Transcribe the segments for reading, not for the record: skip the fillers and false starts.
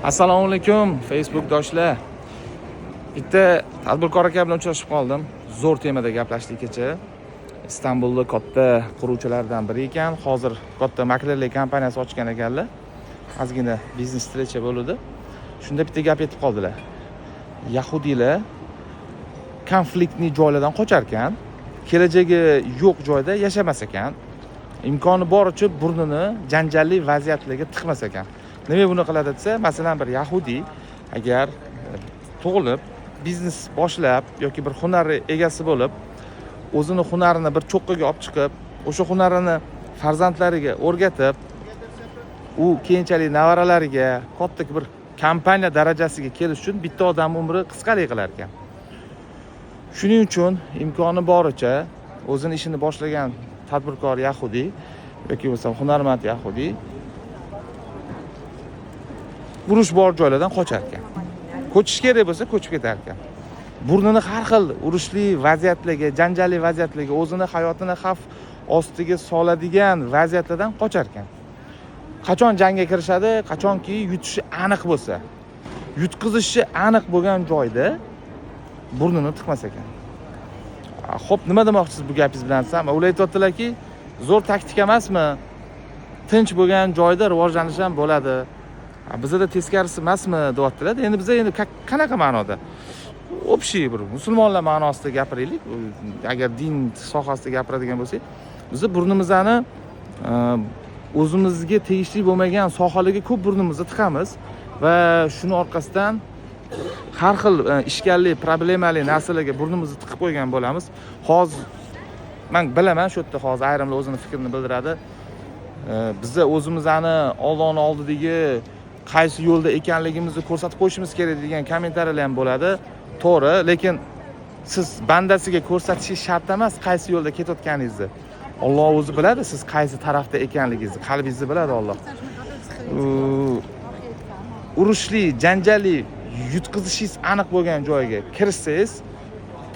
Assalomu alaykum Facebook doshlar. Bitta tadbirkor aka bilan uchrashib qoldim. Zo'r temada gaplashdik kecha. Istanbulda katta quruvchilardan biri ekan. Hozir katta maklerlik kompaniyasi ochgan ekanlar. Ozgina biznes strecha bo'ldi. Shunda bitta gap aytib qoldilar. Yahudiylar konfliktli joylardan qochar ekan, kelajagi yo'q joyda yashamas ekan, imkoni boricha burnini janjalli vaziyatlarga tiqmas ekan. Nima buni qiladi desa, masalan bir yahudiy agar tug'ilib, biznes boshlab yoki bir hunar egasi bo'lib, o'zini hunarini bir cho'qqiga olib chiqib, o'sha hunarini farzandlariga o'rgatib, u keyinchalik nevaralariga katta bir kompaniya darajasiga kelish uchun bitta odam umri qisqalik qilar ekan. Shuning uchun imkoni boricha o'zini ishini boshlagan tadbirkor yahudiy yoki bo'lsa hunarmand yahudiy urush bor joylardan qochar ekan. Ko'chish kerak bo'lsa ko'chib ketar ekan. Burnini har xil urushli vaziyatlarga, janjalli vaziyatlarga, o'zini hayotini xavf ostiga soladigan vaziyatlardan qochar ekan. Qachon jangga kirishadi, qachonki yutishi aniq bo'lsa, yutqizishi aniq bo'lgan joyda burnini tiqmas ekan. Xo'p, nima demoqchisiz bu gapingiz bilan desam, ular aytibdilarki, zo'r taktika emasmi? Tinch bo'lgan joyda rivojlanish ham bo'ladi. Bizda teskarisi emasmi deyaptilar. Endi biz qanaqa ma'noda? Общий bir musulmonlar ma'nosida gapiraylik. Agar din sohasida gapiradigan bo'lsak, biz burnimizni o'zimizga tegishli bo'lmagan sohalarga ko'p burnimizni tiqamiz va shuni orqasidan har xil ishkalli, problemali narsalarga burnimizni tiqib qo'ygan bo'lamiz. Hozir men bilaman, shu yerda hozir ayrimlar o'zini fikrini bildiradi. Bizda o'zimizni Allohning oldidagi qaysi yo'lda ekanligimizni ko'rsatib qo'yishimiz kerak degan kommentariyalar ham bo'ladi. To'g'ri, lekin siz bandasiga ko'rsatishingiz shart emas qaysi yo'lda ketayotganingizni. Alloh o'zi biladi siz qaysi tarafda ekanligingizni, qalbingizni biladi Alloh. Urushli, janjalli, yutqizishingiz aniq bo'lgan joyga kirsangiz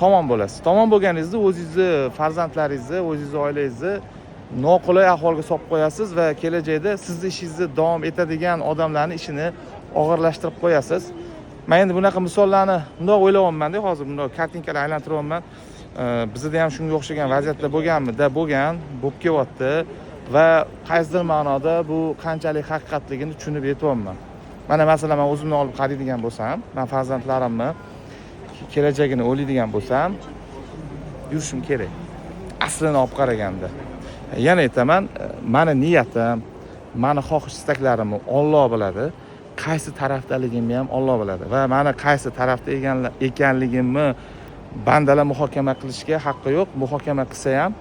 tamom bo'lasiz. Tamom bo'lganingizda o'zingizni, farzandlaringizni, o'zingizni oilangizni noqulay ahvolga solib qo'yasiz va kelajakda sizni ishingizni davom etadigan odamlarning ishini og'irlashtirib qo'yasiz. Men endi bunaqa misollarni bundoq o'ylayapman-da, hozir bundoq kartinkalar aylantiryapman. Bizda ham shunga o'xshagan vaziyatlar bo'lganmi-da, bo'lib kelyapti va qaysidir ma'noda bu qanchalik haqiqatligini tushunib yetyapman. Mana masalan, men o'zimni olib qaraydigan bo'lsam, men farzandlarimni kelajagini o'ylaydigan bo'lsam, yurishim kerak. Aslini olib qaraganda. Yana aytaman, meni niyatim, meni xohish-istaklarimni Alloh biladi. Qaysi tarafdaligimni ham Alloh biladi va meni qaysi tarafda ekanligimni bandalar muhokama qilishga haqqi yo'q. Muhokama qilsa ham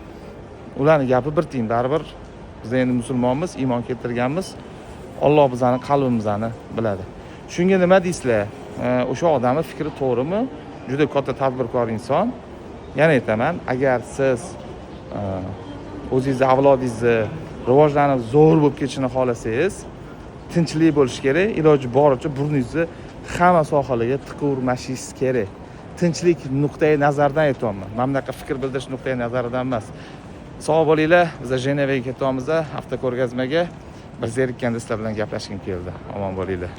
ularning gapi bir tiyin, baribir biz endi musulmonmiz, iymon keltirganmiz. Alloh bizani qalbimizni biladi. Shunga nima deysizlar? O'sha odamning fikri to'g'rimi? Juda katta tadbirkor inson. Yana aytaman, agar siz o'zingizni avlodingizni rivojlanib zo'r bo'lib ketishini xohlasangiz, tinchlik bo'lish kerak. Iloji boricha burningizni hamma sohalarga tiqavermashingiz kerak. Tinchlik nuqtai nazaridan aytyapman. Mana bunaqa fikr bildirish nuqtai nazaridan emas. Sog' bo'linglar. Biz Jenevaga ketyapmiz, avtoko'rgazmaga. Bir zerikkanda sizlar bilan gaplashgim keldi. Omon bo'linglar.